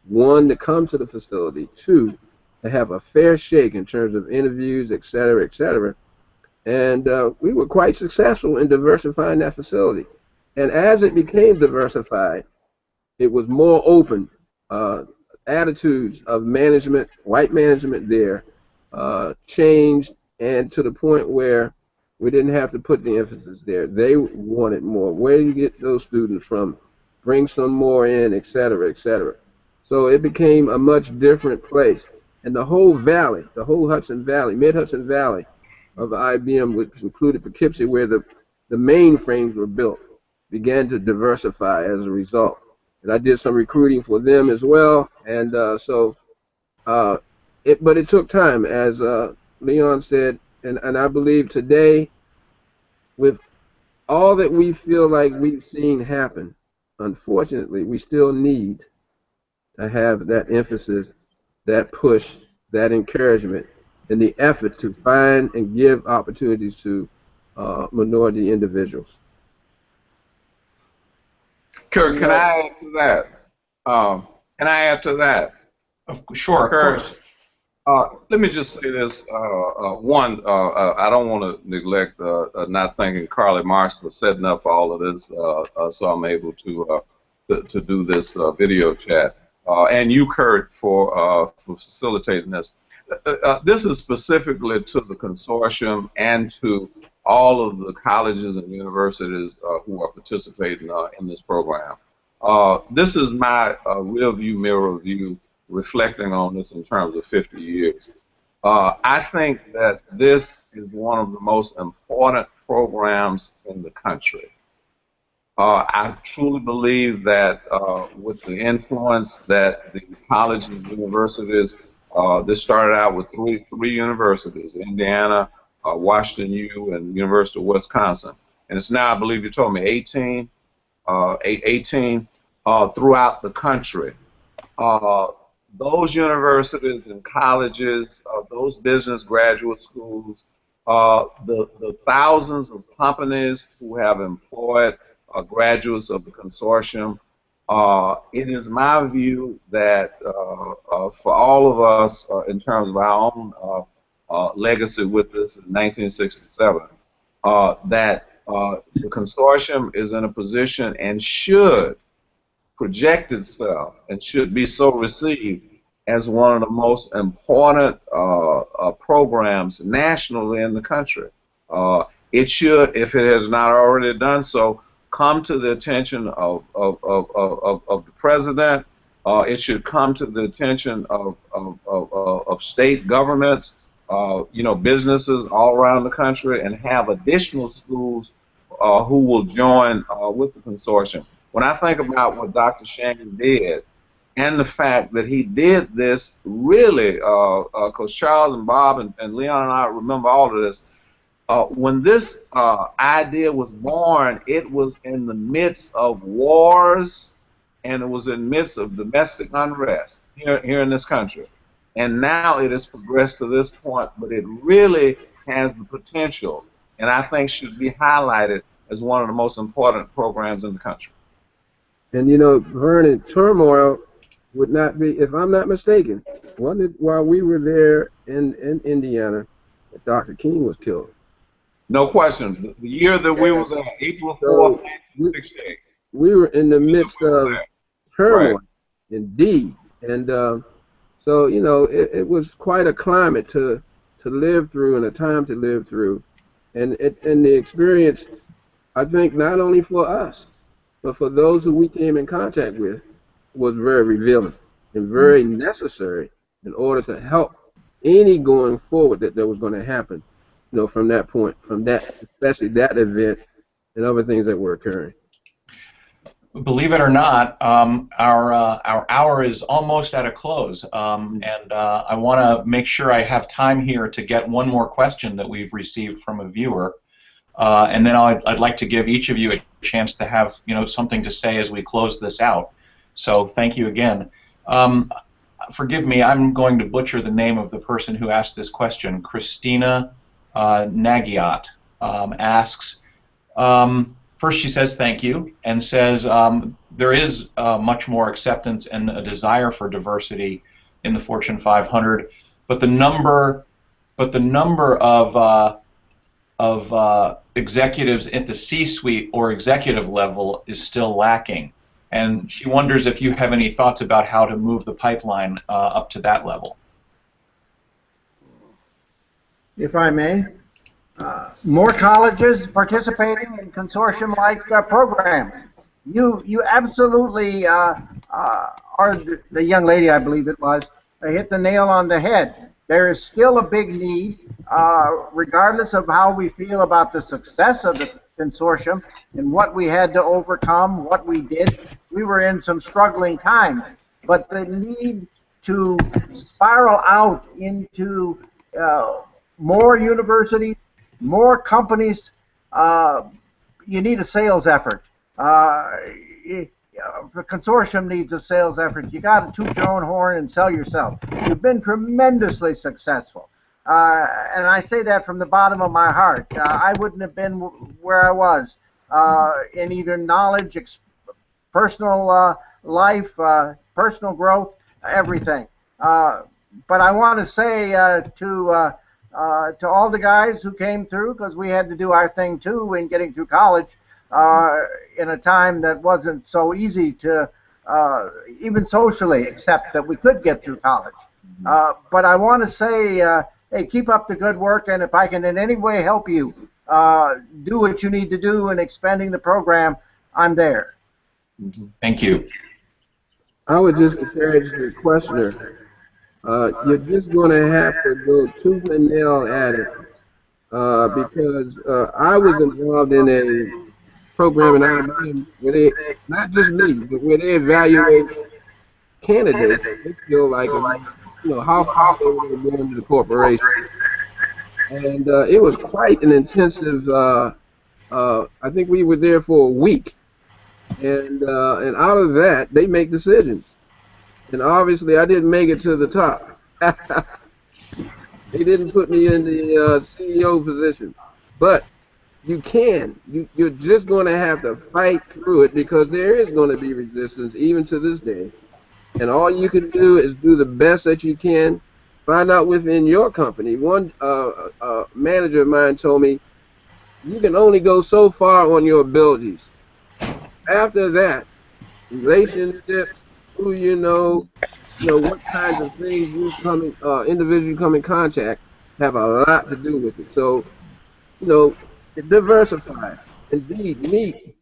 one, to come to the facility, two, to have a fair shake in terms of interviews, et cetera, et cetera. And we were quite successful in diversifying that facility. And as it became diversified, it was more open. Attitudes of management, white management there, changed, and to the point where we didn't have to put the emphasis there. They wanted more. Where do you get those students from? Bring some more in, et cetera, et cetera. So it became a much different place. And the whole valley, the whole Hudson Valley, mid-Hudson Valley of IBM, which included Poughkeepsie, where the mainframes were built, began to diversify as a result. And I did some recruiting for them as well. And but it took time, as Leon said, and I believe today, with all that we feel like we've seen happen, unfortunately, we still need to have that emphasis, that push, that encouragement, and the effort to find and give opportunities to minority individuals. Kirk, can I add to that? Can I add to that? Sure, of course. Let me just say this. One, I don't want to neglect not thanking Carly Marks for setting up all of this, so I'm able to do this video chat, and you, Kurt, for facilitating this. This is specifically to the consortium and to all of the colleges and universities who are participating in this program. This is my rear view mirror view, reflecting on this in terms of 50 years. I think that this is one of the most important programs in the country. I truly believe that with the influence that the colleges and universities, this started out with three universities, Indiana, Washington U, and University of Wisconsin. And it's now, I believe you told me, 18 throughout the country. Those universities and colleges, those business graduate schools, the thousands of companies who have employed graduates of the consortium, it is my view that for all of us, in terms of our own legacy with this in 1967, that the consortium is in a position and should project itself and should be so received as one of the most important programs nationally in the country. It should, if it has not already done so, come to the attention of the president. It should come to the attention of state governments, businesses all around the country, and have additional schools who will join with the consortium. When I think about what Dr. Shane did, and the fact that he did this really, because Charles and Bob and Leon and I remember all of this, when this idea was born, it was in the midst of wars, and it was in the midst of domestic unrest here in this country. And now it has progressed to this point, but it really has the potential, and I think should be highlighted as one of the most important programs in the country. And Vernon, turmoil would not be, if I'm not mistaken, wasn't it while we were there in Indiana that Dr. King was killed? No question. The year that we were there, April 4th, 1968. We were in the midst of turmoil, right. Indeed. And so, it was quite a climate to live through and a time to live through. And the experience, I think, not only for us, but for those who we came in contact with, was very revealing and very necessary in order to help any going forward that was going to happen, from that point, especially that event and other things that were occurring. Believe it or not, our hour is almost at a close, and I want to make sure I have time here to get one more question that we've received from a viewer. And then I'd like to give each of you a chance to have something to say as we close this out. So thank you again. Forgive me, I'm going to butcher the name of the person who asked this question. Christina Nagiat asks, First, she says thank you and says there is much more acceptance and a desire for diversity in the Fortune 500, but the number of executives at the C-suite or executive level is still lacking. And she wonders if you have any thoughts about how to move the pipeline up to that level. If I may. More colleges participating in consortium-like programs. You absolutely are the young lady, I believe it was, hit the nail on the head. There is still a big need, regardless of how we feel about the success of the consortium and what we had to overcome, what we did. We were in some struggling times, but the need to spiral out into more universities, more companies, you need a sales effort. The consortium needs a sales effort. You got to toot your own horn and sell yourself. You've been tremendously successful. And I say that from the bottom of my heart. I wouldn't have been where I was in either knowledge, personal life, personal growth, everything. But I want to say to all the guys who came through, because we had to do our thing too in getting through college in a time that wasn't so easy to even socially accept that we could get through college. But I want to say, hey, keep up the good work, and if I can in any way help you do what you need to do in expanding the program, I'm there. Thank you. I would just encourage the questioner. You're just going to have to go tooth and nail at it because I was involved in a program in IBM where they, not just me, but where they evaluate candidates. They feel like, how far they were going into the corporation. And it was quite an intensive, I think we were there for a week. And out of that, they make decisions. And obviously, I didn't make it to the top. They didn't put me in the CEO position. But you can. You're just going to have to fight through it because there is going to be resistance even to this day. And all you can do is do the best that you can. Find out within your company. One manager of mine told me, you can only go so far on your abilities. After that, relationships, who you know what kinds of things individuals come in contact have a lot to do with it. So, diversify. Indeed, meet,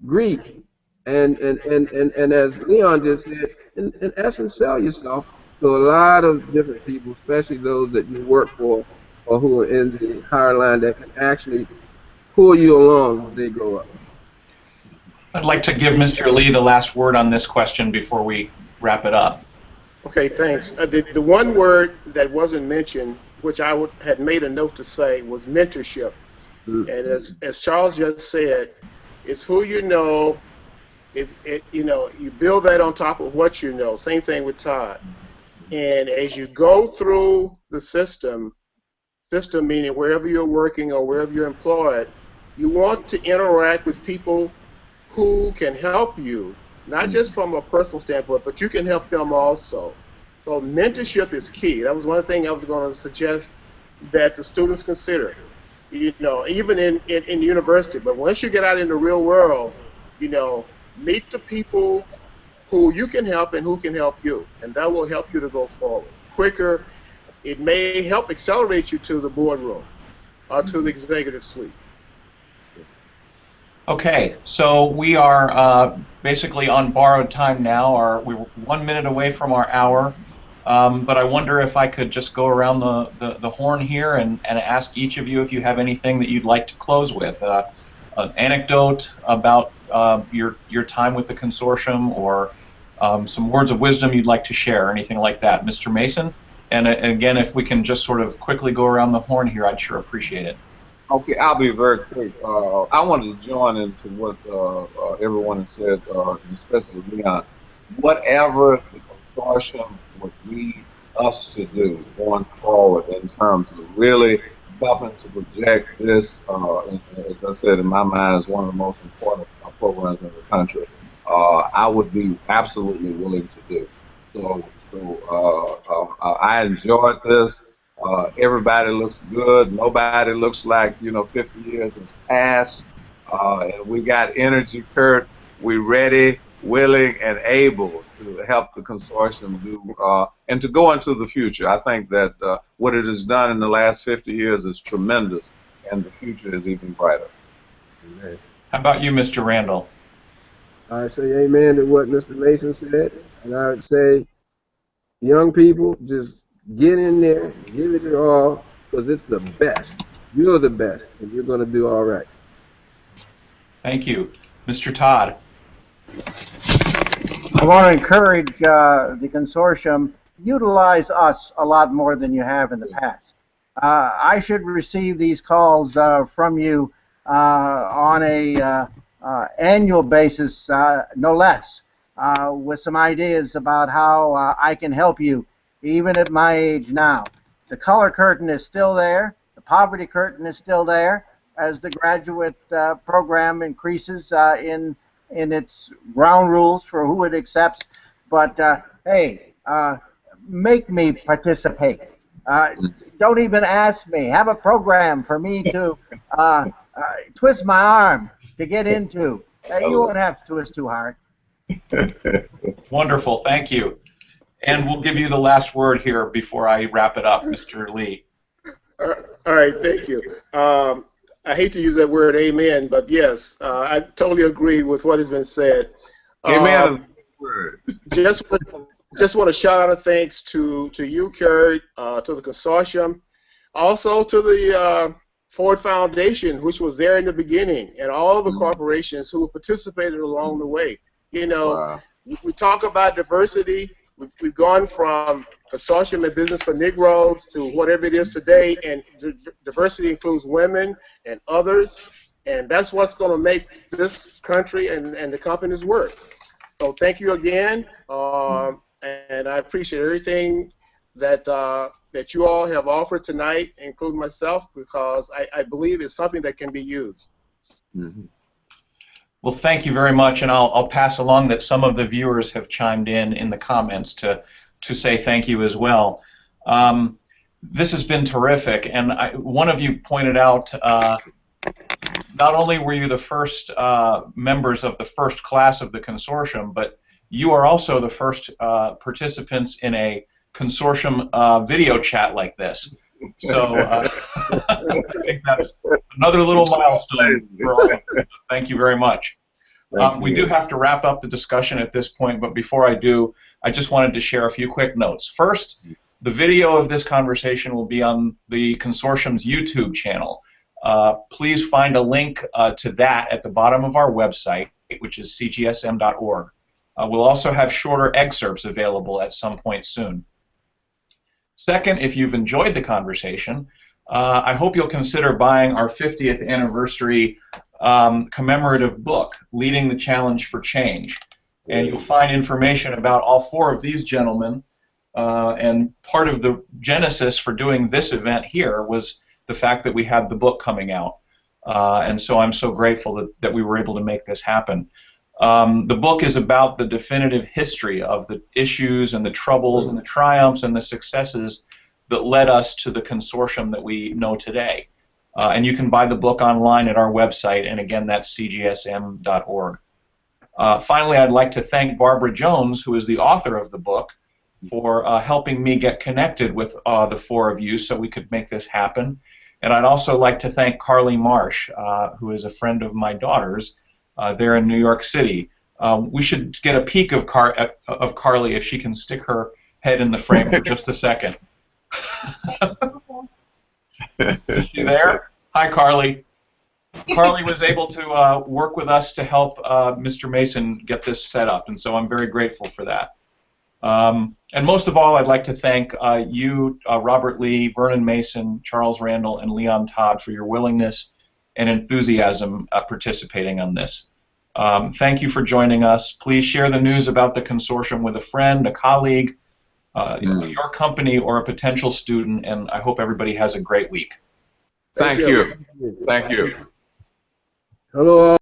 greet, and as Leon just said, in essence, sell yourself to a lot of different people, especially those that you work for or who are in the higher line that can actually pull you along as they go up. I'd like to give Mr. Lee the last word on this question before we wrap it up. Okay, thanks. The one word that wasn't mentioned, which I had made a note to say, was mentorship. And as Charles just said, it's who you know. You build that on top of what you know. Same thing with Todd. And as you go through the system meaning wherever you're working or wherever you're employed, you want to interact with people who can help you, not just from a personal standpoint, but you can help them also. So mentorship is key. That was one thing I was going to suggest that the students consider. Even in university, but once you get out in the real world, meet the people who you can help and who can help you, and that will help you to go forward quicker. It may help accelerate you to the boardroom or to the executive suite. Okay, so we are basically on borrowed time now. We're 1 minute away from our hour, but I wonder if I could just go around the horn here and ask each of you if you have anything that you'd like to close with. An anecdote about your time with the consortium, or some words of wisdom you'd like to share, anything like that. Mr. Mason? And again, if we can just sort of quickly go around the horn here, I'd sure appreciate it. Okay, I'll be very quick. I wanted to join into what everyone has said, especially Leon. Whatever the consortium would need us to do going forward in terms of really helping to project this, as I said, in my mind, is one of the most important programs in the country. I would be absolutely willing to do. So I enjoyed this. Everybody looks good. Nobody looks like 50 years has passed. And we got energy, Kurt. We're ready, willing, and able to help the consortium do and to go into the future. I think that what it has done in the last 50 years is tremendous, and the future is even brighter. Amen. How about you, Mr. Randall? I say amen to what Mr. Mason said, and I would say, young people, just get in there, give it your all, because it's the best. You're the best, and you're going to do all right. Thank you. Mr. Todd? I want to encourage the consortium, utilize us a lot more than you have in the past. I should receive these calls from you on a annual basis, no less, with some ideas about how I can help you, even at my age now. The color curtain is still there. The poverty curtain is still there as the graduate program increases in its ground rules for who it accepts. But hey, make me participate. Don't even ask me. Have a program for me to twist my arm to get into. You won't have to twist too hard. Wonderful. Thank you. And we'll give you the last word here before I wrap it up, Mr. Lee. All right, thank you. I hate to use that word amen, but yes, I totally agree with what has been said. Amen is a good word. Just want to shout out a thanks to you, Kurt, to the consortium, also to the Ford Foundation, which was there in the beginning, and all the corporations who participated along the way. Wow. We talk about diversity. We've gone from Consortium and Business for Negroes to whatever it is today, and diversity includes women and others, and that's what's going to make this country and the companies work. So thank you again, and I appreciate everything that that you all have offered tonight, including myself, because I believe it's something that can be used. Mm-hmm. Well, thank you very much, and I'll pass along that some of the viewers have chimed in the comments to say thank you as well. This has been terrific, and one of you pointed out not only were you the first members of the first class of the consortium, but you are also the first participants in a consortium video chat like this. So I think that's another little milestone for all of you. Thank you very much. We do have to wrap up the discussion at this point, but before I do, I just wanted to share a few quick notes. First, the video of this conversation will be on the consortium's YouTube channel. Please find a link to that at the bottom of our website, which is cgsm.org. We'll also have shorter excerpts available at some point soon. Second, if you've enjoyed the conversation, I hope you'll consider buying our 50th anniversary commemorative book, Leading the Challenge for Change. And you'll find information about all four of these gentlemen, and part of the genesis for doing this event here was the fact that we had the book coming out. And so I'm so grateful that we were able to make this happen. The book is about the definitive history of the issues and the troubles and the triumphs and the successes that led us to the consortium that we know today. And you can buy the book online at our website, and again, that's cgsm.org. Finally, I'd like to thank Barbara Jones, who is the author of the book, for helping me get connected with the four of you so we could make this happen. And I'd also like to thank Carly Marsh, who is a friend of my daughter's there in New York City. We should get a peek of Carly if she can stick her head in the frame for just a second. Is she there? Hi, Carly. Carly was able to work with us to help Mr. Mason get this set up, and so I'm very grateful for that. And most of all, I'd like to thank you, Robert Lee, Vernon Mason, Charles Randall, and Leon Todd for your willingness and enthusiasm participating on this. Thank you for joining us. Please share the news about the consortium with a friend, a colleague, your company, or a potential student, and I hope everybody has a great week. Thank you. Thank you. Hello.